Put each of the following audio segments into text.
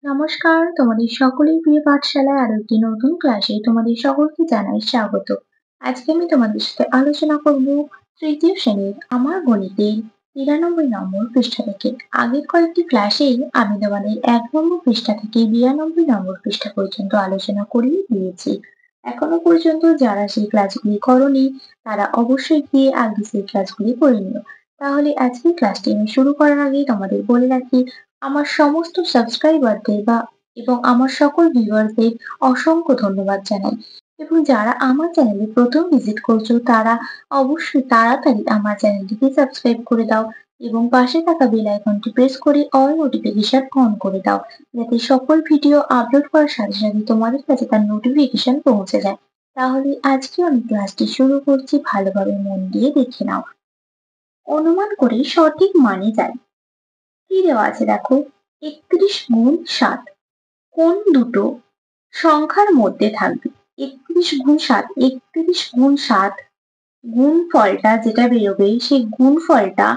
নমস্কার, তোমাদের সকলের প্রিয় পাঠশালায় আরো একটি নতুন ক্লাসে তোমাদের সকলকে জানাই স্বাগত। আজকে আমি তোমাদের সাথে আলোচনা করব তৃতীয় শ্রেণীর আমার গণিতের ৯৩ নম্বর পৃষ্ঠা থেকে। আগের কয়েকটি ক্লাসেই আমি তোমাদের ১ নম্বর পৃষ্ঠা থেকে ৯২ নম্বর পৃষ্ঠা পর্যন্ত আলোচনা করিয়ে দিয়েছি। এখনো পর্যন্ত যারা সেই ক্লাসগুলি করোনি তারা অবশ্যই গিয়ে আগে সেই ক্লাসগুলি করে নিও। তাহলে আজকের ক্লাসটি আমি শুরু করার আগে তোমাদের বলে রাখি, আমার সমস্ত সাবস্ক্রাইবারদের এবং আমার সকল ভিউয়ারদের অসংখ্য ধন্যবাদ জানাই। এবং যারা আমার চ্যানেলে প্রথম ভিজিট করছো তারা অবশ্যই তাড়াতাড়ি আমার চ্যানেলটিকে সাবস্ক্রাইব করে দাও এবং পাশে থাকা বেল আইকনটি প্রেস করে অল নোটিফিকেশন অন করে দাও, যাতে সকল ভিডিও আপলোড করার সাথে সাথে তোমাদের কাছে তার নোটিফিকেশন পৌঁছে যায়। তাহলে আজকে আমি ক্লাসটি শুরু করছি, ভালোভাবে মন দিয়ে দেখে নাও। অনুমান করে সঠিক মানে যাই। কি দেওয়া আছে দেখো, ৩১ গুণ ৭ কোন দুটো সংখ্যার মধ্যে থাকবে? ৩১ গুণ ৭, ৩১ গুণ ৭ গুণফলটা যেটা বেরোবে সেই গুণফলটা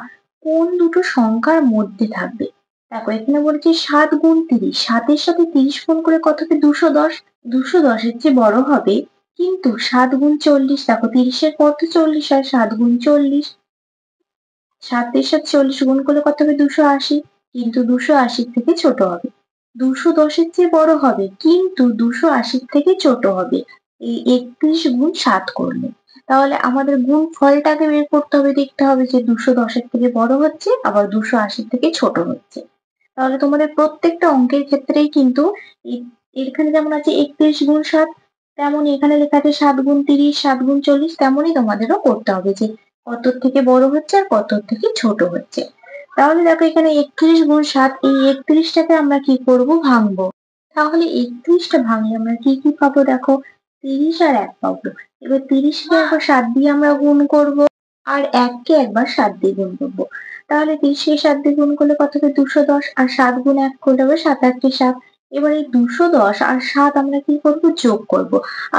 কোন দুটো সংখ্যার মধ্যে থাকবে? দেখো এখানে বলেছে ৭ গুণ ৩০, ৭ এর সাথে ৩০ গুণ করে কত হবে? ২১০। ২১০ এর চেয়ে বড় হবে, কিন্তু ৭ গুণ ৪০, দেখো ৩০ এর পর তো ৪০ হয়, ৭ গুণ ৪০। ৭ এর সাথে ৪০ গুণ করলে কত হবে? ২৮০, কিন্তু ২৮০ থেকে ছোট হবে। ২১০ এর চেয়ে বড় হবে, কিন্তু ২৮০ থেকে ছোট হবে এই ৩১ গুণ ৭ করলে। তাহলে আমাদের গুণফলটাকে বের করতে হবে, দেখতে হবে যে ২১০ এর থেকে বড় হচ্ছে আবার ২৮০ থেকে ছোট হচ্ছে। তাহলে তোমাদের প্রত্যেকটা অঙ্কের ক্ষেত্রেই কিন্তু এখানে যেমন আছে ৩১ গুণ ৭, তেমনই এখানে লেখা আছে ৭ গুণ ৩০, ৭ গুণ ৪০, তেমনই তোমাদেরও করতে হবে যে কতর থেকে বড় হচ্ছে আর কতর থেকে ছোট হচ্ছে। তাহলে দেখো এখানে ৩১ গুণ ৭, এই ৩১টাকে আমরা কি করব? ভাঙবো। তাহলে ৩১টা ভাঙলে আমরা কি কি পাবো? দেখো ৩০ আর ১ পাবো। এবার ৩০ কে একবার ৭ দিয়ে আমরা গুণ করব, আর ১ কে একবার ৭ দিয়ে গুণ করব। তাহলে ৩০ কে ৭ দিয়ে গুণ করলে কত হবে? ২১০, আর ৭ গুণ ১ করলে হবে ৭ ১ কে ৭। এবার এই ২১০ আর ৭ আমরা কি করব? যোগ করব।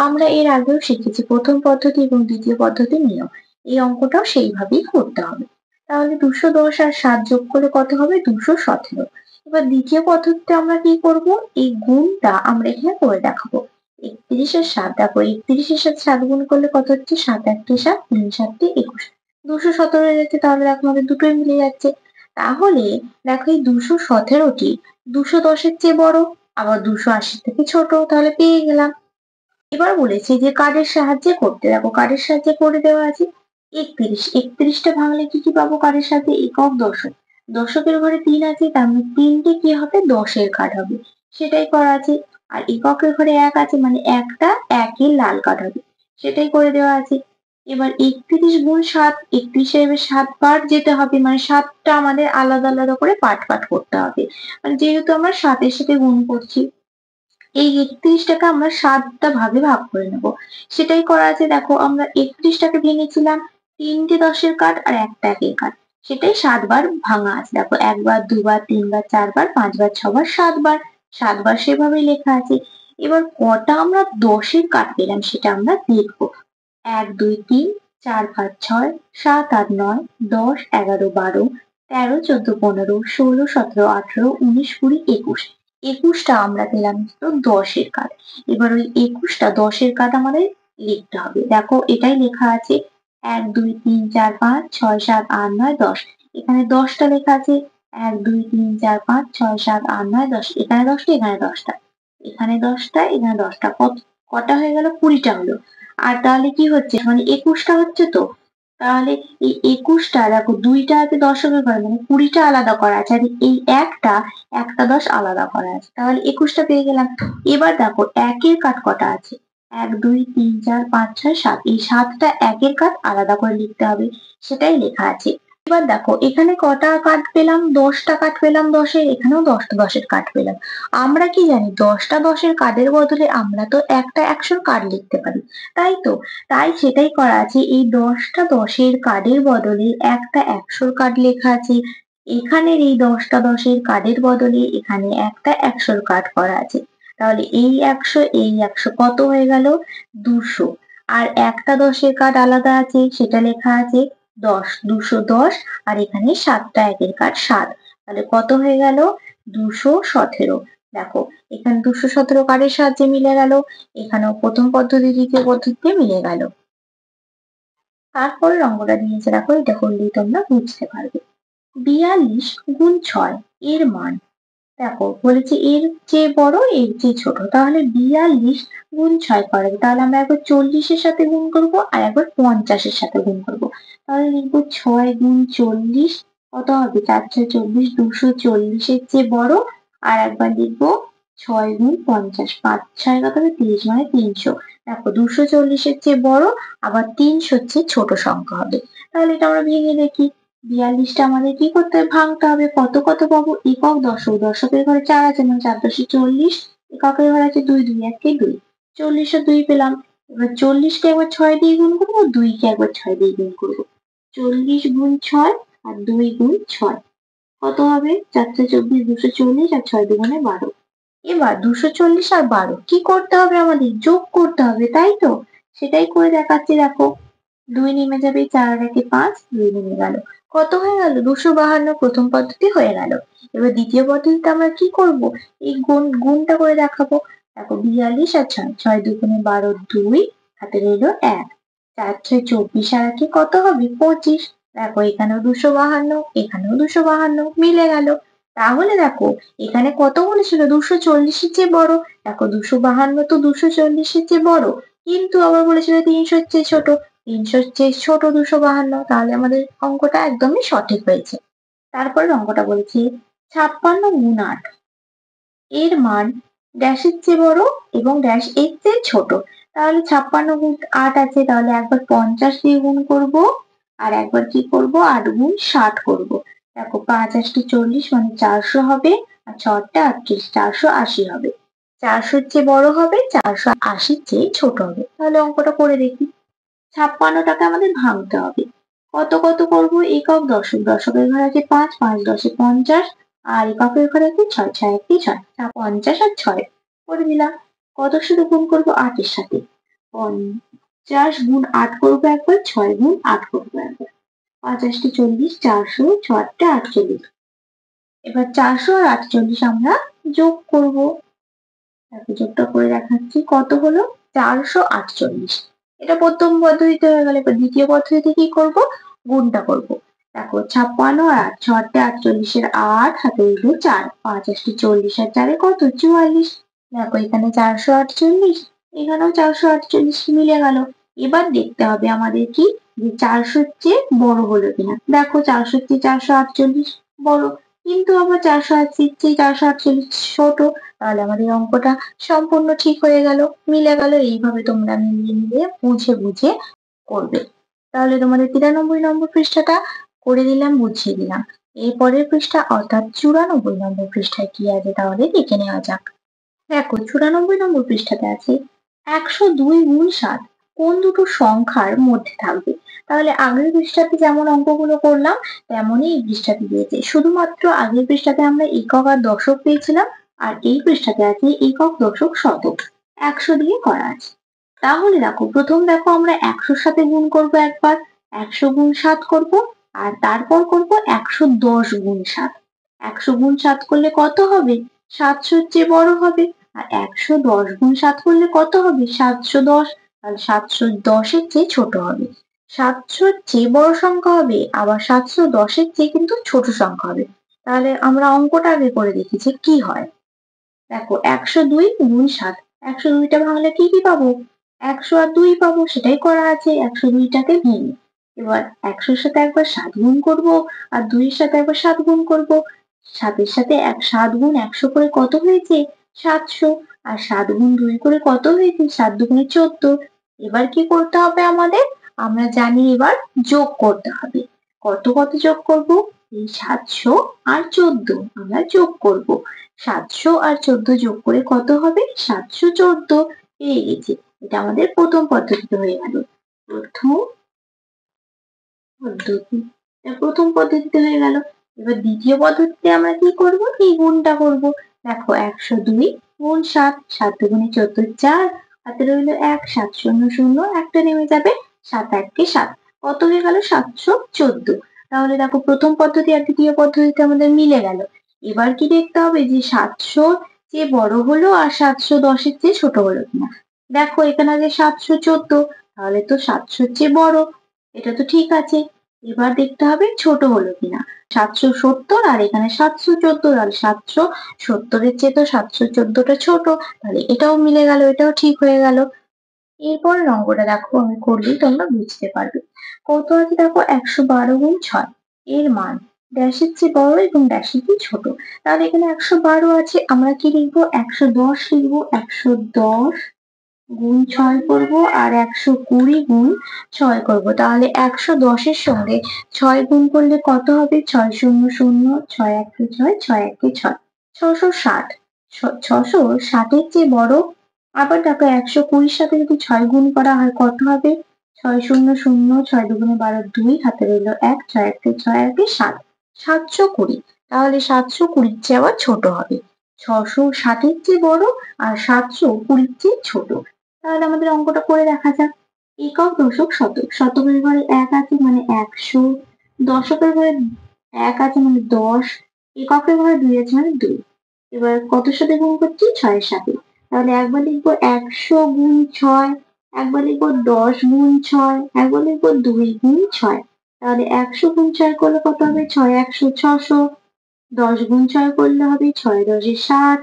আমরা এর আগেও শিখেছি প্রথম পদ্ধতি এবং দ্বিতীয় পদ্ধতির নিয়ম। এই অঙ্কটাও সেইভাবেই করতে হবে। তাহলে ২১০ আর ৭ যোগ করলে কত হবে? ২১৭। এবার দ্বিতীয় পদ্ধতিতে আমরা কি করব? এই গুণটা আমরা এখানে করে দেখাবো। ৩১ আর ৭, দেখো ৩১ এর সাথে ৭ গুণ করলে কত হচ্ছে? ৭ ১ কে ৭, ৩ ৭ কে ২১, ২১৭ হয়ে যাচ্ছে। তাহলে দেখো আমাদের দুটোই মিলে যাচ্ছে। তাহলে দেখো এই ২১৭টি ২১০ এর চেয়ে বড়, আবার ২৮০ থেকে ছোট, তাহলে পেয়ে গেলাম। এবার বলেছে যে কার্ডের সাহায্যে করতে। দেখো কার্ডের সাহায্যে করে দেওয়া আছে ৩১। ৩১টা ভাঙলে কি কি পাবো কার্ডের সাথে? একক, দশক। দশকের ঘরে ৩ আছে, তার মানে ৩টে কি হবে? ১০-এর কার্ড হবে, সেটাই করা আছে। আর এককের ঘরে ১ আছে, মানে একটা ১-এর লাল কার্ড হবে, সেটাই করে দেওয়া আছে। এবার ৩১ গুণ ৭, ৩১-এ এবার ৭ বার যেতে হবে, মানে ৭টা আমাদের আলাদা আলাদা করে পার্ট করতে হবে। মানে যেহেতু আমরা ৭ এর সাথে গুণ করছি, এই ৩১টাকে আমরা ৭টা ভাগে ভাগ করে নেব। সেটাই করা আছে। দেখো আমরা ৩১টাকে ভেঙেছিলাম ৩টে ১০-এর কার্ড আর একটা ১-এর কার্ড। সেটাই ৭ বার ভাঙা আছে। দেখো ১ বার, ২ বার, ৩ বার, ৪ বার, ৫ বার, ৬ বার, ৭ বার। ৭ বার সেভাবেই লেখা আছে। এবার কটা আমরা ১০-এর কার্ড পেলাম সেটা আমরা দেখব। ১, ২, ৩, ৪, ৫, ৬, ৭, ৮, ৯, ১০, ১১, ১২, ১৩, ১৪, ১৫, ১৬, ১৭, ১৮, ১৯, ২০, ২১। ২১টা আমরা পেলাম তো ১০-এর কার্ড। এবার ওই ২১টা ১০-এর কার্ড আমাদের লিখতে হবে। দেখো এটাই লেখা আছে ১, ২, ৩, ৪, ৫, ৬, ৭, ৮, ৯, ১০। এখানে ১০টা লেখা আছে। ১, ২, ৩, ৪, ৫, ৬, ৭, ৮, ৯, ১০। এখানে ১০টা, এখানে ১০টা। এখানে ১০টা, এখানে 10টা। কটা হয়ে গেল? ২০টা হলো। আর তাহলে কি হচ্ছে? মানে ২১টা হচ্ছে তো। তাহলে এই ২১টা দেখো ২টা আছে দশকের ঘরে, মানে ২০টা আলাদা করা আছে। আর এই একটা ১০ আলাদা করা আছে। তাহলে ২১টা পেয়ে গেলাম। এবার দেখো ১-এর কাঠ কটা আছে? ১, ২, ৩, ৪, ৫, ৬, ৭। এই ৭টা ১-এর কাঠ আলাদা করে লিখতে হবে। সেটাই লেখা আছে। এবার দেখো এখানে কটা কাঠ পেলাম? ১০টা কাঠ পেলাম ১০-এর, এখানেও ১০টা ১০-এর কাঠ পেলাম। আমরা কি জানি ১০টা ১০-এর কার্ডের বদলে আমরা তো একটা ১০০-র কার্ড লিখতে পারি, তাই তো? তাই সেটাই করা আছে। এই ১০টা ১০-এর কার্ডের বদলে একটা ১০০-র কার্ড লেখা আছে। এখানের এই ১০টা ১০-এর কার্ডের বদলে এখানে একটা ১০০-র কার্ড করা আছে। তাহলে এই ১০০, এই ১০০ কত হয়ে গেল? ২০০। আর একটা ১০-এর কার্ড আলাদা আছে, সেটা লেখা আছে ১০, ২১০, আর এখানে ৭টা ১-এর কার্ড ৭। তাহলে কত হয়ে গেল? ২১৭। দেখো এখানে 217 কারের সাহায্যে মিলে গেল, এখানেও প্রথম পদ্ধতি দ্বিতীয় পদ্ধতিতে মিলে গেল। তারপরের অঙ্কটা দিয়েছে, দেখো এটা করলেই তোমরা বুঝতে পারবে। 42 গুণ 6 এর মান, দেখো বলেছে এর চেয়ে বড় এর চেয়ে ছোট, তাহলে 42 গুণ 6 করা যাবে। তাহলে আমরা একবার 40-এর সাথে গুণ করবো আর একবার 50-এর সাথে গুণ করবো। তাহলে লিখবো 6 গুণ 40 কত হবে, 4 6 24, 240-এর চেয়ে বড়। আর একবার লিখবো 6 গুণ 50, 5 6 কত হবে 30, মানে 300। দেখো 240-এর চেয়ে বড়, আবার 300-র চেয়ে ছোট সংখ্যা হবে। তাহলে এটা আমরা ভেঙে দেখি। 42টা আমাদের কি করতে হবে, ভাঙতে হবে। কত কত পাবো, একক দশক, দশকের ঘরে 4 আছে মানে 4 দশে 40, এককের ঘরে আছে 2, 2 একে 2, 40 আর 2 পেলাম। এবার 40-কে একবার 6 দিয়ে গুণ করবো, 2-কে একবার 6 দিয়ে গুণ করবো। 40 গুণ 6 আর 2 গুণ 6 কত হবে, 4 4 24, 240 আর 6 দুগুণে 12। এবার 240 আর 12 কি করতে হবে, আমাদের যোগ করতে হবে, তাই তো? সেটাই করে দেখাচ্ছি, দেখো 2 নেমে যাবে, 4 আর 1 5, 2 নেমে গেল। কত হয়ে গেল, 252 প্রথম পদ্ধতি হয়ে গেল। এবার দ্বিতীয় পদ্ধতিতে আমরা কি করব, এই গুণটা করে দেখাবো। দেখো 42 আর 6, 6 দুগুণে 12, 2 হাতে রইল 1, 4 6 24 আর 1 কত হবে 25। দেখো এখানেও 252, এখানেও 252 মিলে গেল। তাহলে দেখো এখানে কত বলেছিল, 240-এর চেয়ে বড়। দেখো 252 তো 240-এর চেয়ে বড়, কিন্তু আবার বলেছিল 300-র চেয়ে ছোট। 300-র চেয়ে ছোট 252, তাহলে আমাদের অঙ্কটা একদমই সঠিক হয়েছে। তারপরে অঙ্কটা বলেছি 56 গুণ 8 এর মান ড্যাশের চেয়ে বড় এবং ড্যাশ এর চেয়ে ছোট। তাহলে 56 গুণ 8 আছে, তাহলে একবার 50 দিয়ে গুণ করব আর একবার কি করব 8 গুণ 60 করব। দেখো 5 8 40 মানে 400 হবে, আর 6 38, 480 হবে। 400-র চেয়ে বড় হবে, 480-র চেয়ে ছোট হবে। তাহলে অঙ্কটা করে দেখি। 56টাকে আমাদের ভাঙতে হবে। কত কত করবো, একক দশক, দশকের ঘরে আছে 5, 5 10 50, আর এককের ঘরে আছে 6, 6 1 6, 50 আর 6 করে দিলাম। কত সাথে গুণ করবো, 8 এর সাথে। 50 গুণ 8 করবো একবার, 6 গুণ 8 করবো একবার। 5 8 40, 400, 6 48। এবার 400 আর 48 আমরা যোগ করবো। যোগটা করে দেখাচ্ছি, কত হলো 448। এটা প্রথম পদ্ধতিতে হয়ে গেল। এবার দ্বিতীয় পদ্ধতিতে কি করব, গুণটা করব। দেখো 56 আর 8, 6 48-এর 8 হাতে রইল 4, 5 8 40 আর 4 কত 44। দেখো এখানে 448, এখানেও 448 মিলে গেল। এবার দেখতে হবে আমাদের কি, যে 400-র চেয়ে বড় হলো কিনা। দেখো 400-র চেয়ে 448 বড়, কিন্তু আবার 480-র চেয়ে 448 ছোট। তাহলে আমাদের অঙ্কটা সম্পূর্ণ ঠিক হয়ে গেল, মিলে গেল। এইভাবে তোমরা মিলিয়ে মিলিয়ে বুঝে বুঝে করবে। তাহলে তোমাদের 93 নম্বর পৃষ্ঠাটা করে দিলাম, বুঝিয়ে দিলাম। এর পরের পৃষ্ঠা অর্থাৎ 94 নম্বর পৃষ্ঠায় কি আছে তাহলে দেখে নেওয়া যাক। দেখো 94 নম্বর পৃষ্ঠাতে আছে 102 গুণ 7 কোন দুটো সংখ্যার মধ্যে থাকবে। তাহলে আগের পৃষ্ঠাতে যেমন অঙ্কগুলো করলাম তেমনই এই পৃষ্ঠাতে দিয়েছে, শুধুমাত্র আগের পৃষ্ঠাতে আমরা একক আর দশক পেয়েছিলাম, আর এই পৃষ্ঠাতে আছে একক দশক শতক 100 দিয়ে করা আছে। তাহলে দেখো প্রথম দেখো আমরা 100-র সাথে গুণ করবো একবার, 100 গুণ 7 করবো, আর তারপর করবো 110 গুণ 7। 100 গুণ 7 করলে কত হবে, 700-র চেয়ে বড় হবে। আর 110 গুণ 7 করলে কত হবে, 710। তাহলে 710-এর চেয়ে ছোট হবে। 700-র চেয়ে বড় সংখ্যা হবে, আবার 710-এর চেয়ে কিন্তু ছোট সংখ্যা হবে। তাহলে আমরা অঙ্কটা আগে করে দেখি যে কি হয়। দেখো 102 গুণ 7, 102টা ভাঙলে কি কি পাবো, 100 আর 2 পাবো, সেটাই করা আছে। 102টাকে ভেঙে এবার 100-র সাথে একবার 7 গুণ করবো, আর 2-এর সাথে একবার 7 গুণ করবো। 7-এর সাথে 7 গুণ 100 করে কত হয়েছে 700, আর 7 গুণ 2 করে কত হয়েছে 7 দুগুণে 14। এবার কি করতে হবে আমাদের, আমরা জানি এবার যোগ করতে হবে। কত কত যোগ করব, এই 700 আর 14 আমরা যোগ করব। 700 আর 14 যোগ করে কত হবে, 714 পেয়ে গেছি। এটা আমাদের প্রথম পদ্ধতিতে হয়ে গেল। প্রথম পদ্ধতিতে হয়ে গেল। এবার দ্বিতীয় পদ্ধতিতে আমরা কি করব, এই গুণটা করব। দেখো 102 গুণ 7, 7 দুগুণে 14 4, হাতে রইল 1, 7 শূন্য শূন্য, একটা নেমে যাবে, 7 1 7, কত হয়ে গেল 714। তাহলে দেখো প্রথম পদ্ধতি আর দ্বিতীয় পদ্ধতিতে আমাদের মিলে গেল। এবার কি দেখতে হবে যে 700 চেয়ে বড় হলো আর 710-এর চেয়ে ছোট হলো কিনা। দেখো এখানে আছে 714, তাহলে তো 700-র চেয়ে বড়, এটা তো ঠিক আছে। এবার দেখতে হবে ছোট হলো কিনা। 770 আর এখানে 714, আর 770-এর চেয়ে তো 714টা ছোট, তাহলে এটাও মিলে গেল, এটাও ঠিক হয়ে গেল। এরপরের অঙ্কটা দেখো, আমি করলেই তোমরা বুঝতে পারবে। কত আছে দেখো, 112 গুণ 6, এর মান ড্যাশের চেয়ে বড় এবং ড্যাশের চেয়ে ছোট। তাহলে এখানে 112 আছে, আমরা কি লিখবো, 110 লিখবো। 110 গুণ 6 করবো আর 120 গুণ 6 করবো। তাহলে 110-এর সঙ্গে 6 গুণ করলে কত হবে, 6 শূন্য শূন্য, 6 একে 6, 6 একে 6, 660। 660-এর চেয়ে বড়। আবার দেখো 120-র সাথে যদি 6 গুণ করা হয় কত হবে, 6 শূন্য শূন্য, 6 দুগুণে 12, 2 হাতে রইল 1, 6 একে 6 একে 7, 720। তাহলে 720-র চেয়ে আবার ছোট হবে। 660-এর চেয়ে বড় আর 720-র চেয়ে ছোট। তাহলে আমাদের অঙ্কটা করে দেখা যাক। একক, দশক, শতক। শতকের ঘরে 1 আছে মানে 100, দশকের ঘরে 1 আছে মানে 10, এককের ঘরে 2 আছে মানে 2। এবার কতর সাথে গুণ করছি, 6-এর সাথে। তাহলে একবার লিখবো 100 গুণ 6, একবার লিখবো 10 গুণ 6, একবার লিখবো 2 গুণ 6। তাহলে 100 গুণ 6 করলে কত হবে, 6 100 600, 10 গুণ 6 করলে হবে 6 10 60,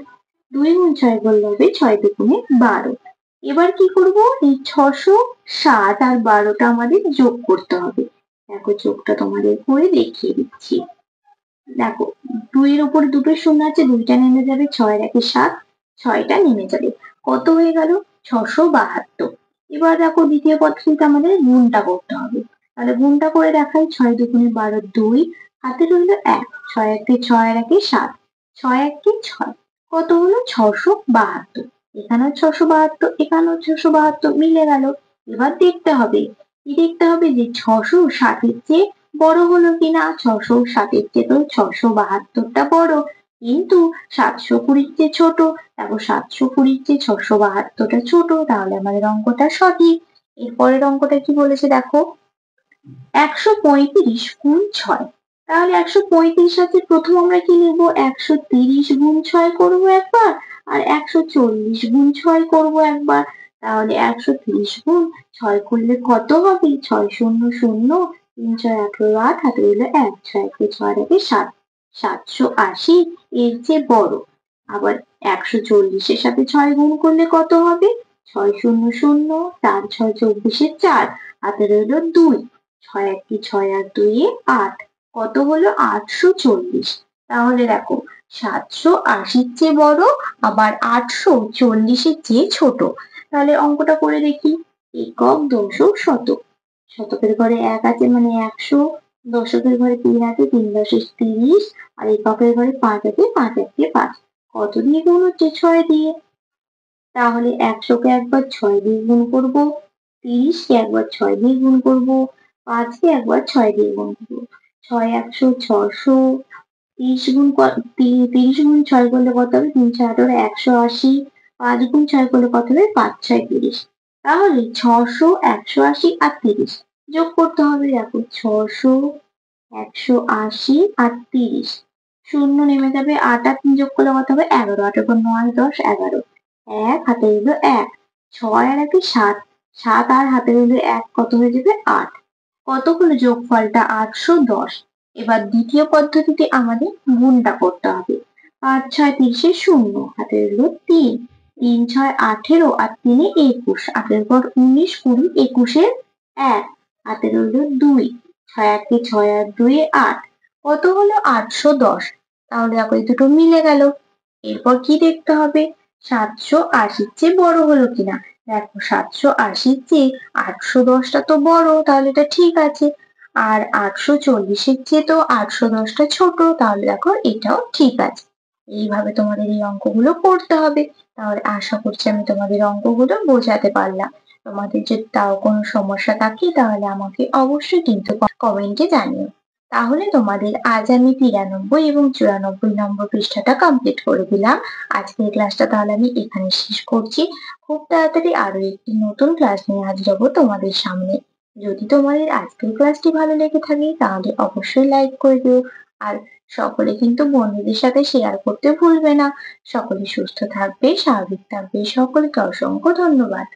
2 গুণ 6 করলে হবে 6 দুগুণে 12। এবার কি করব, এই 660 আর 12টা আমাদের যোগ করতে হবে। দেখো যোগটা তোমাদের করে দেখিয়ে দিচ্ছি। দেখো 2 এর উপরে দুটো শূন্য আছে, 2টা নেমে যাবে, 6 একে 7, 6টা নেমে যাবে। কত হয়ে গেল, 672। এবার দেখো দ্বিতীয় পদ্ধতিতে আমাদের গুণটা করতে হবে। তাহলে গুণটা করে দেখাই, 6 দুগুণে 12, 2 হাতে রইল 1, 6 একে 6 আর একে 7, 6 একে 6, কত হলো, 672। এখানেও 672, এখানেও 672, মিলে গেল। এবার দেখতে হবে, কি দেখতে হবে, যে 660-এর চেয়ে বড় হলো কিনা। 660-এর চেয়ে তো 672টা বড়, কিন্তু 720-র চেয়ে ছোট। দেখো 720-র চেয়ে 672টা ছোট, তাহলে আমাদের অঙ্কটা সঠিক। এরপরের অঙ্কটা কি বলেছে দেখো, 135 গুণ 6। তাহলে 135 আছে, প্রথম আমরা কি লিখবো, 130 গুণ 6 করবো একবার, আর 140 গুণ 6 করবো একবার। তাহলে 130 গুণ 6 করলে কত হবে, 6 শূন্য শূন্য, 3 6 18 8 হাতে রইল 1, 6 একে 6 একে 7, 780 এর চেয়ে বড়। আবার 140-এর সাথে 6 গুণ করলে কত হবে, 6 শূন্য শূন্য, 4 6 24-এর 4 হাতে রইল 2, 6 একে 6 আর 2 8, কত হলো, 840। তাহলে দেখো 780-র চেয়ে বড়, আবার 840-এর চেয়ে ছোট। তাহলে অঙ্কটা করে দেখি। একক, দশক, শতক। শতকের ঘরে 1 আছে মানে 100, দশকের ঘরে 3 আছে, 3 10 30, আর এককের ঘরে 5 আছে, 5 একে 5। কত দিয়ে গুণ হচ্ছে, 6 দিয়ে। তাহলে 100-কে একবার 6 দিয়ে গুণ করব, 30-কে একবার 6 দিয়ে গুণ করব, 5-কে একবার 6 দিয়ে গুণ করব। 6 100 600, 30 গুণ 30 গুণ 6 করলে কত হবে, 3 6 18 180, 5 গুণ 6 করলে কত হবে, 5 6 30। তাহলে 600, 180 আর 30 যোগ করতে হবে। দেখো 600, 180 আর 30, শূন্য নেমে যাবে, 8 আর 3 যোগ করলে কত হবে, 11, 8 এর পর 9 10 11, 1 হাতে রইল 1, 6 আর 1 7, 7 আর হাতে রইল 1, কত হয়ে যাবে, 8। কত হলো যোগফলটা, 810। এবার দ্বিতীয় পদ্ধতিতে আমাদের গুণটা করতে হবে। 5 6 30 শূন্য, হাতে রইল 3, 3 6 18 আর 3 21, 8 পর 19 20 21-এর 1, হাতে রইল 2, 6 একে 6 আর 2 8, কত হলো, 810। তাহলে দেখো এই দুটো মিলে গেল। এরপর কি দেখতে হবে, 780-র চেয়ে বড় হলো কিনা। দেখো 780-র চেয়ে 810টা তো বড়, তাহলে এটা ঠিক আছে। আর 840-এর চেয়ে তো 810টা ছোট, তাহলে দেখো এটাও ঠিক আছে। এইভাবে তোমাদের এই অঙ্কগুলো করতে হবে। তাহলে আশা করছি আমি তোমাদের অঙ্কগুলো বোঝাতে পারলাম। তোমাদের যদি তাও কোনো সমস্যা থাকে তাহলে আমাকে অবশ্যই কিন্তু কমেন্টে জানিও। তাহলে তোমাদের আজ আমি 93 এবং 94 নম্বর পৃষ্ঠাটা কমপ্লিট করে দিলাম। আজকের ক্লাসটা তাহলে আমি এখানে শেষ করছি। খুব তাড়াতাড়ি আরো একটি নতুন ক্লাস নিয়ে হাজির হব তোমাদের সামনে। যদি তোমাদের আজকের ক্লাসটি ভালো লেগে থাকে তাহলে অবশ্যই লাইক করে দিও, আর সকলে কিন্তু বন্ধুদের সাথে শেয়ার করতে ভুলবে না। সকলে সুস্থ থাকবে, স্বাভাবিক থাকবে। সকলকে অসংখ্য ধন্যবাদ।